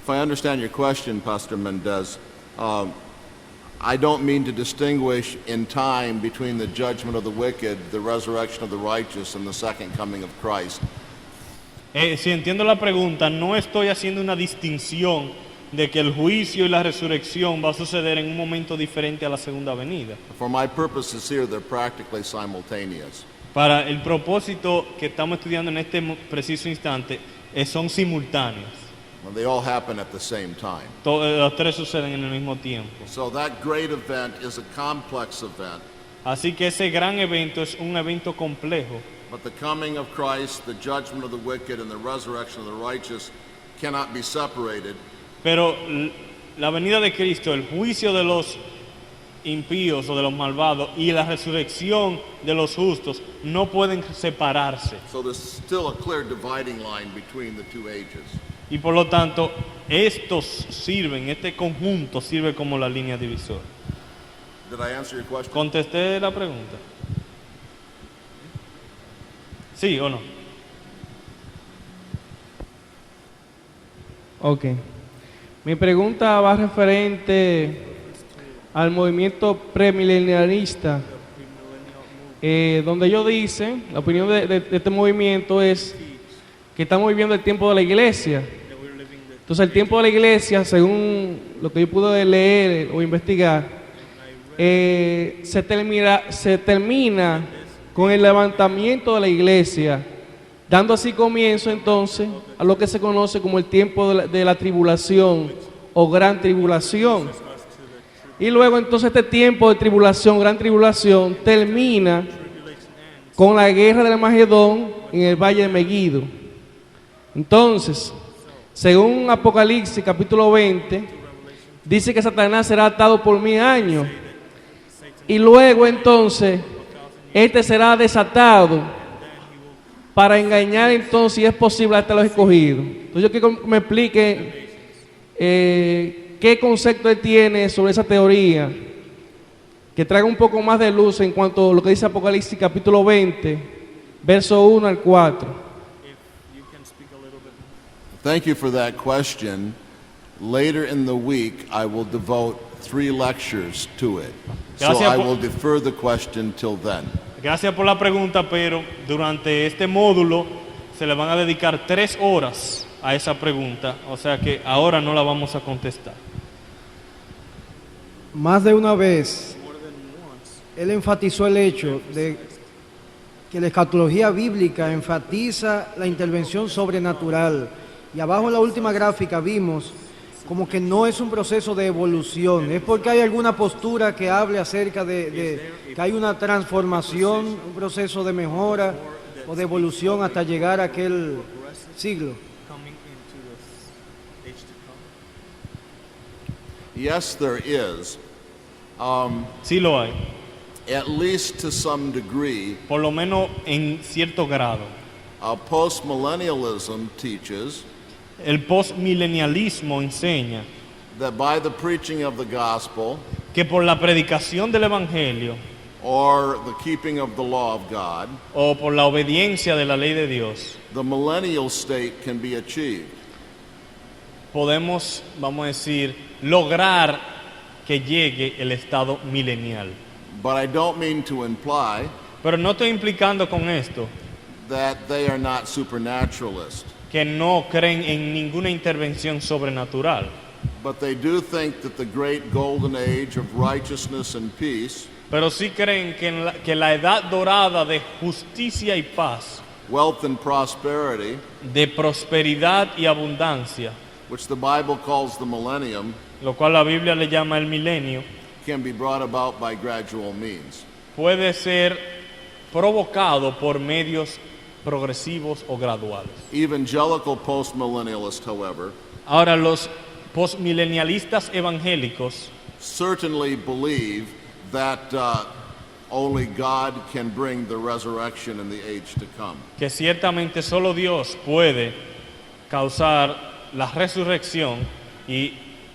If I understand your question, Pastor Mendez, I don't mean to distinguish in time between the judgment of the wicked, the resurrection of the righteous, and the second coming of Christ. Si entiendo la pregunta, no estoy haciendo una distinción de que el juicio y la resurrección va a suceder en un momento diferente a la segunda venida. For my purposes here, they're practically simultaneous. Para el propósito que estamos estudiando en este preciso instante, son simultáneos. And they all happen at the same time. Los tres suceden en el mismo tiempo. So that great event is a complex event, Así que ese gran evento es un evento complejo. but the coming of Christ, the judgment of the wicked, and the resurrection of the righteous cannot be separated. Pero la venida de Cristo, el juicio de los impíos o de los malvados y la resurrección de los justos no pueden separarse. So there's still a clear dividing line between the two ages. Y por lo tanto, estos sirven, este conjunto sirve como la línea divisora. Did I answer your question? ¿Contesté la pregunta? ¿Sí o no? Ok. Mi pregunta va referente al movimiento premilenialista, donde ellos dicen, la opinión de este movimiento es que estamos viviendo el tiempo de la iglesia. Entonces el tiempo de la iglesia, según lo que yo pude leer o investigar, se termina con el levantamiento de la iglesia, dando así comienzo entonces a lo que se conoce como el tiempo de la tribulación o gran tribulación. Y luego entonces este tiempo de tribulación, gran tribulación, termina con la guerra del Armagedón en el valle de Megiddo. Entonces, según Apocalipsis capítulo 20, dice que Satanás será atado por 1000 años. Y luego entonces, este será desatado para engañar entonces, si es posible, hasta los escogidos. Entonces yo quiero que me explique qué concepto él tiene sobre esa teoría, que traiga un poco más de luz en cuanto a lo que dice Apocalipsis capítulo 20, verso 1 al 4. Thank you for that question. Later in the week, I will devote 3 lectures to it. So Gracias I por- will defer the question till then. Gracias por la pregunta, pero durante este módulo se le van a dedicar 3 horas a esa pregunta, o sea que ahora no la vamos a contestar. Más de una vez, él enfatizó el hecho de que la escatología bíblica enfatiza la intervención sobrenatural. Y abajo en la última gráfica vimos como que no es un proceso de evolución, es porque hay alguna postura que hable acerca de que hay una transformación, un proceso de mejora o de evolución hasta llegar a aquel siglo. Yes, there is. Sí lo hay, At least to some degree, por lo menos en cierto grado. postmillennialism teaches El postmilenialismo enseña that by the preaching of the gospel que por la predicación del evangelio or the keeping of the law of God, o por la obediencia de la ley de Dios the millennial state can be achieved. podemos, vamos a decir, lograr que llegue el estado milenial. But I don't mean to imply Pero no estoy implicando con esto that they are not supernaturalists, que no creen en ninguna intervención sobrenatural, but they do think that the great golden age of righteousness and peace, pero sí creen que la edad dorada de justicia y paz, wealth and prosperity, de prosperidad y abundancia, which the Bible calls the millennium, lo cual la Biblia le llama el milenio, can be brought about by gradual means. puede ser provocado por medios progresivos o graduales. Evangelical postmillennialists, however, Ahora, los postmilenialistas evangélicos certainly believe that only God can bring the resurrection in the age to come. que ciertamente solo Dios puede causar la resurrección y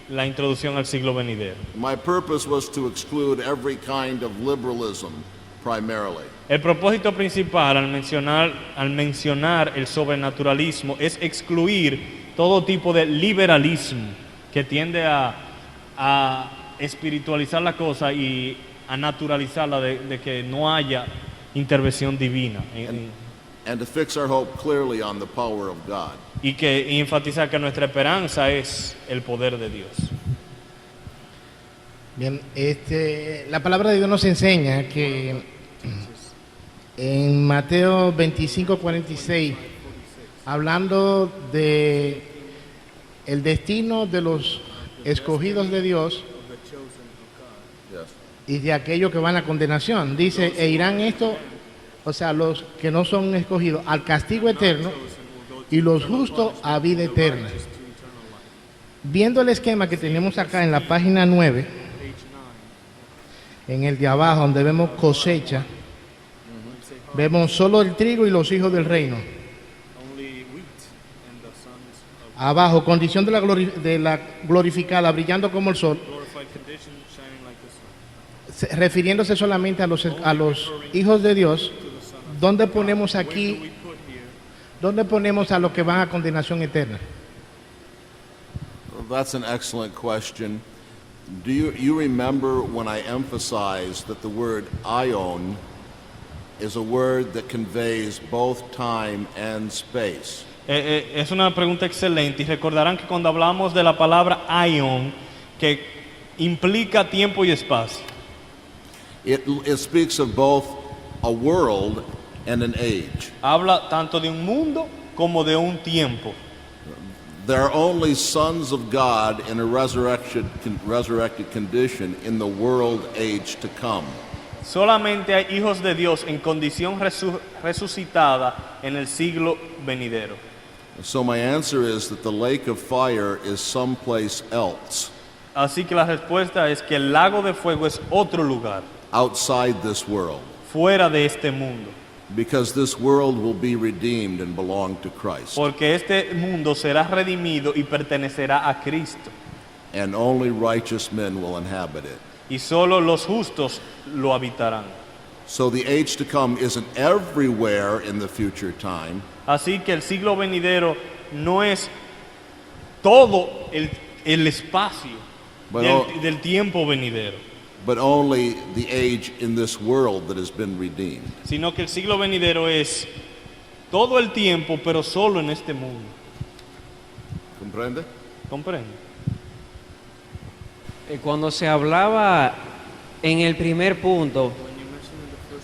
la introducción al siglo venidero. My purpose was to exclude every kind of liberalism primarily. El propósito principal al mencionar el sobrenaturalismo es excluir todo tipo de liberalismo que tiende a espiritualizar la cosa y a naturalizarla de que no haya intervención divina And to fix our hope clearly on the power of God. y que enfatizar que nuestra esperanza es el poder de Dios. Bien, la palabra de Dios nos enseña que en Mateo 25:46, hablando de el destino de los escogidos de Dios Yes. y de aquellos que van a condenación, dice, e irán estos, o sea, los que no son escogidos, al castigo eterno y los justos a vida eterna. Viendo el esquema que tenemos acá en la página 9, en el de abajo, donde vemos cosecha, vemos solo el trigo y los hijos del reino. Abajo, condición de la glorificada, brillando como el sol, refiriéndose solamente a los hijos de Dios. ¿Dónde ponemos aquí? ¿Dónde ponemos a los que van a condenación eterna? Well, that's an excellent question. Do you remember when I emphasized that the word ion is a word that conveys both time and space? Es una pregunta excelente y recordarán que cuando hablamos de la palabra aion, que implica tiempo y espacio, It speaks of both a world and an age. habla tanto de un mundo como de un tiempo. There are only sons of God in a resurrected condition in the world age to come. Solamente hay hijos de Dios en condición resucitada en el siglo venidero. So my answer is that the lake of fire is someplace else, Así que la respuesta es que el lago de fuego es otro lugar, outside this world, fuera de este mundo, because this world will be redeemed and belong to Christ. porque este mundo será redimido y pertenecerá a Cristo, And only righteous men will inhabit it. y solo los justos lo habitarán. So the age to come isn't everywhere in the future time, Así que el siglo venidero no es todo el espacio Bueno, del tiempo venidero, but only the age in this world that has been redeemed. sino que el siglo venidero es todo el tiempo, pero solo en este mundo. Comprende? ¿Comprende? Cuando se hablaba en el primer punto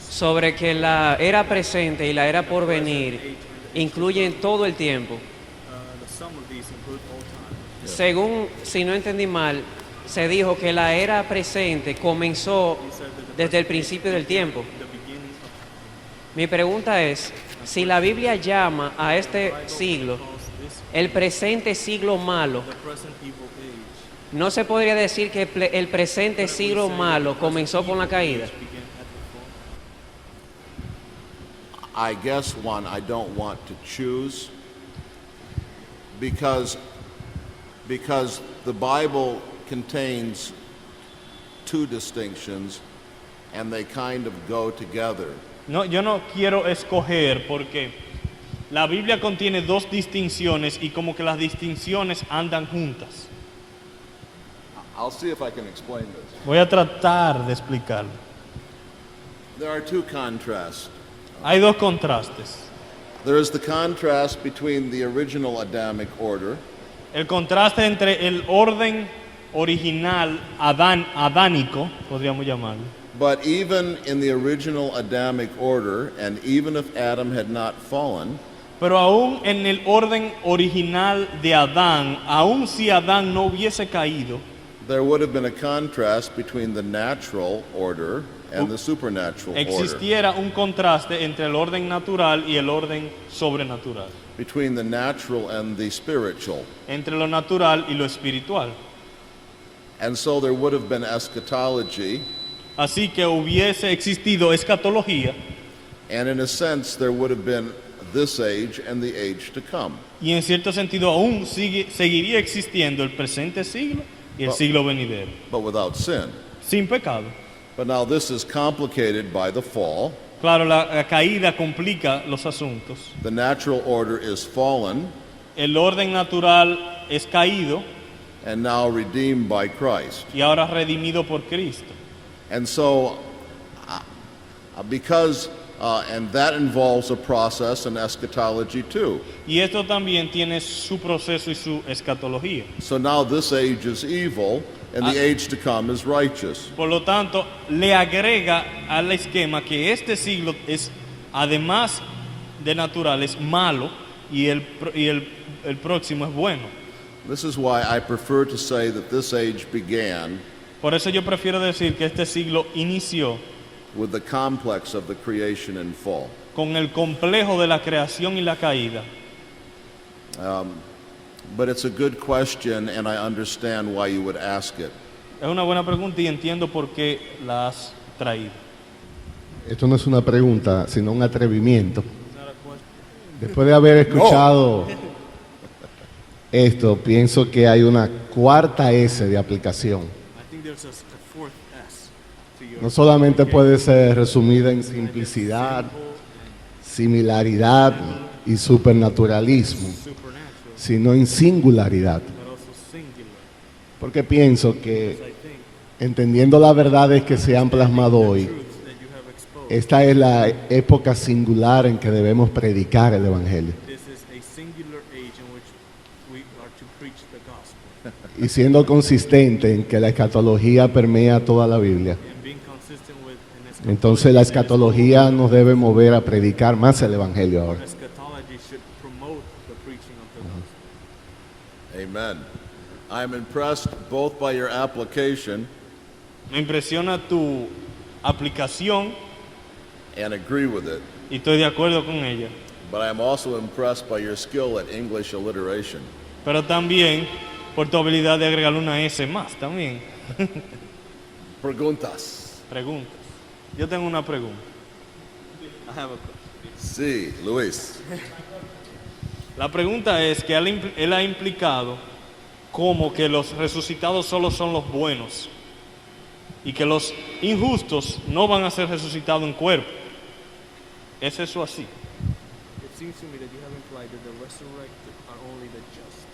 sobre que la era presente y la era por venir incluyen todo el tiempo, según, si no entendí mal, se dijo que la era presente comenzó desde el principio del tiempo. Mi pregunta es, si la Biblia llama a este siglo el presente siglo malo, ¿no se podría decir que el presente siglo malo comenzó con la caída? I guess one I don't want to choose because the Bible contains two distinctions and they kind of go together. No, yo no quiero escoger porque la Biblia contiene dos distinciones y como que las distinciones andan juntas. I'll see if I can explain this. Voy a tratar de explicarlo. There are two contrasts. Hay dos contrastes. There is the contrast between the original Adamic order El contraste entre el orden original adánico, podríamos llamarlo. but even in the original Adamic order, and even if Adam had not fallen, Pero aún en el orden original de Adán, aún si Adán no hubiese caído, there would have been a contrast between the natural order and the supernatural order, existiera un contraste entre el orden natural y el orden sobrenatural, between the natural and the spiritual. entre lo natural y lo espiritual. And so there would have been eschatology, Así que hubiese existido escatología and in a sense there would have been this age and the age to come. y en cierto sentido aún seguiría existiendo el presente siglo y el siglo venidero, But without sin. sin pecado. But now this is complicated by the fall. Claro, la caída complica los asuntos. The natural order is fallen El orden natural es caído and now redeemed by Christ. y ahora redimido por Cristo. And so, and that involves a process and eschatology too. Y esto también tiene su proceso y su escatología. So now this age is evil and the age to come is righteous. Por lo tanto, le agrega al esquema que este siglo es, además de natural, es malo y el próximo es bueno. This is why I prefer to say that this age began Por eso yo prefiero decir que este siglo inició with the complex of the creation and fall. con el complejo de la creación y la caída. But it's a good question and I understand why you would ask it. Es una buena pregunta y entiendo por qué la has traído. Esto no es una pregunta, sino un atrevimiento. Después de haber escuchado esto, pienso que hay una cuarta S de aplicación. No solamente puede ser resumida en simplicidad, similaridad y supernaturalismo, sino en singularidad. Porque pienso que, entendiendo las verdades que se han plasmado hoy, esta es la época singular en que debemos predicar el Evangelio. Y siendo consistente en que la escatología permea toda la Biblia, entonces la escatología nos debe mover a predicar más el Evangelio ahora. Amen. I'm impressed both by your application Me impresiona tu aplicación and agree with it, y estoy de acuerdo con ella. but I am also impressed by your skill at English alliteration. Pero también por tu habilidad de agregarle una S más también. Preguntas. Preguntas. Yo tengo una pregunta. Sí, Luis. La pregunta es que él ha implicado como que los resucitados solo son los buenos y que los injustos no van a ser resucitados en cuerpo. ¿Es eso así? It seems to me that you have implied that the resurrected are only the just,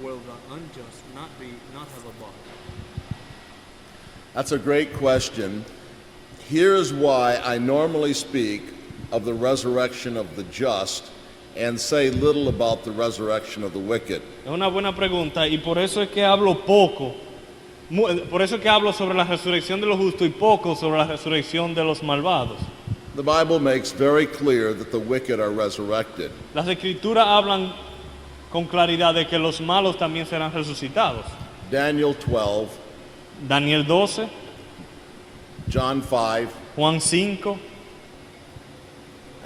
while the unjust not have a body. That's a great question. Here's why I normally speak of the resurrection of the just and say little about the resurrection of the wicked. Es una buena pregunta y por eso es que hablo poco. Por eso es que hablo sobre la resurrección de los justos y poco sobre la resurrección de los malvados. The Bible makes very clear that the wicked are resurrected. Las escrituras hablan con claridad de que los malos también serán resucitados. Daniel 12, Daniel 12, John 5, Juan 5,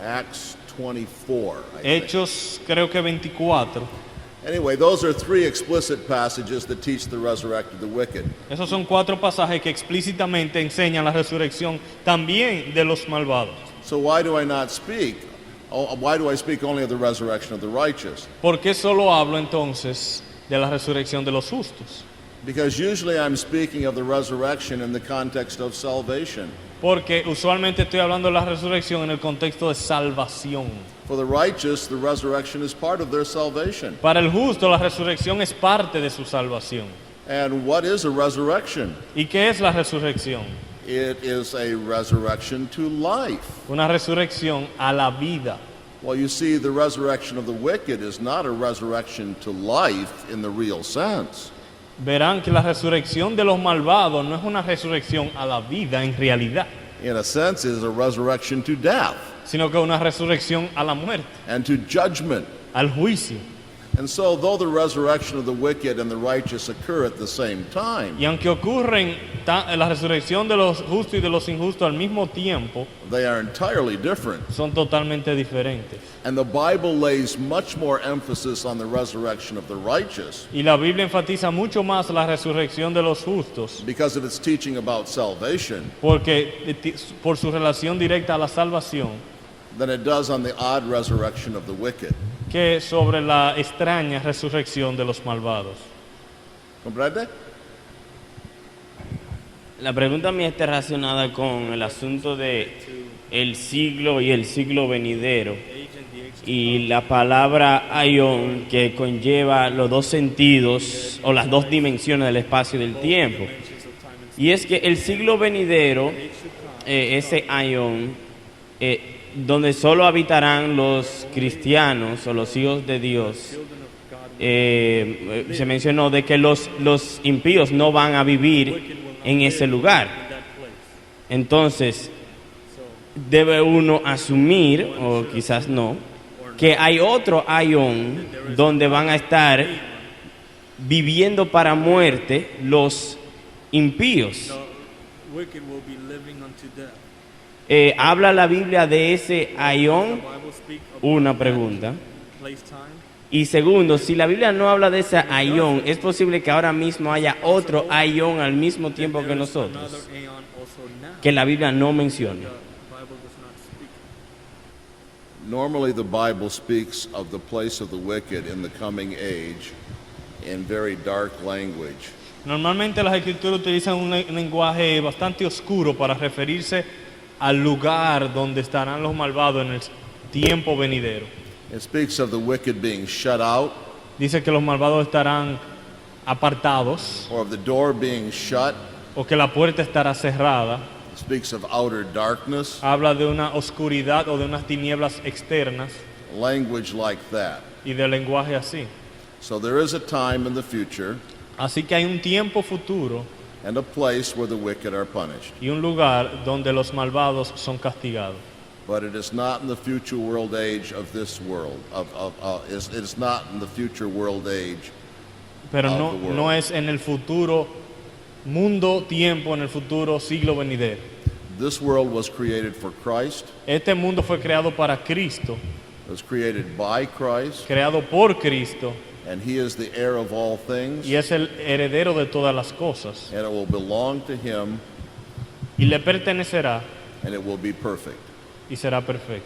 Acts 24. I think. Hechos creo que 24. Anyway, those are three explicit passages that teach the resurrected, the wicked. Esos son 4 pasajes que explícitamente enseñan la resurrección también de los malvados. So why do I not speak? Why do I speak only of the resurrection of the righteous? ¿Por qué solo hablo entonces de la resurrección de los justos? Because usually I'm speaking of the resurrection in the context of salvation. Porque usualmente estoy hablando de la resurrección en el contexto de salvación. For the righteous, the resurrection is part of their salvation. Para el justo la resurrección es parte de su salvación. And what is a resurrection? ¿Y qué es la resurrección? It is a resurrection to life. Una resurrección a la vida. Well, you see, the resurrection of the wicked is not a resurrection to life in the real sense. Verán que la resurrección de los malvados no es una resurrección a la vida en realidad, In a sense, it is a resurrection to death sino que una resurrección a la muerte, and to judgment. al juicio. And so, though the resurrection of the wicked and the righteous occur at the same time, Y aunque ocurren la resurrección de los justos y de los injustos al mismo tiempo, they are entirely different. son totalmente diferentes. And the Bible lays much more emphasis on the resurrection of the righteous Y la Biblia enfatiza mucho más la resurrección de los justos, because of its teaching about salvation porque por su relación directa a la salvación, than it does on the odd resurrection of the wicked. que sobre la extraña resurrección de los malvados. ¿Comprende? La pregunta mía está relacionada con el asunto de el siglo y el siglo venidero y la palabra aion, que conlleva los dos sentidos o las dos dimensiones del espacio y del tiempo. Y es que el siglo venidero, ese aion, donde solo habitarán los cristianos o los hijos de Dios, se mencionó de que los impíos no van a vivir en ese lugar. Entonces, debe uno asumir, o quizás no, que hay otro aion donde van a estar viviendo para muerte los impíos. Wicked will be living unto death. ¿Habla la Biblia de ese aion? Bible speak of Una pregunta. place time. Y segundo, si la Biblia no habla de ese aion, ¿es posible que ahora mismo haya otro aion al mismo tiempo que nosotros? Another aeon also now. Que la Biblia no mencione. The Bible does not speak. Normally, the Bible speaks of the place of the wicked in the coming age in very dark language. Normalmente las escrituras utilizan un lenguaje bastante oscuro para referirse al lugar donde estarán los malvados en el tiempo venidero. It speaks of the wicked being shut out, Dice que los malvados estarán apartados or of the door being shut. o que la puerta estará cerrada. It speaks of outer darkness, Habla de una oscuridad o de unas tinieblas externas language like that. y de lenguaje así. So there is a time in the future Así que hay un tiempo futuro and a place where the wicked are punished. y un lugar donde los malvados son castigados. But it is not in the future world age of this world. It is not in the future world age. Pero Of no, the world. no es en el futuro mundo, tiempo, en el futuro siglo venidero. This world was created for Christ. Este mundo fue creado para Cristo, It was created by Christ, creado por Cristo, and He is the heir of all things, y es el heredero de todas las cosas, and it will belong to Him, y le pertenecerá and it will be perfect. y será perfecto.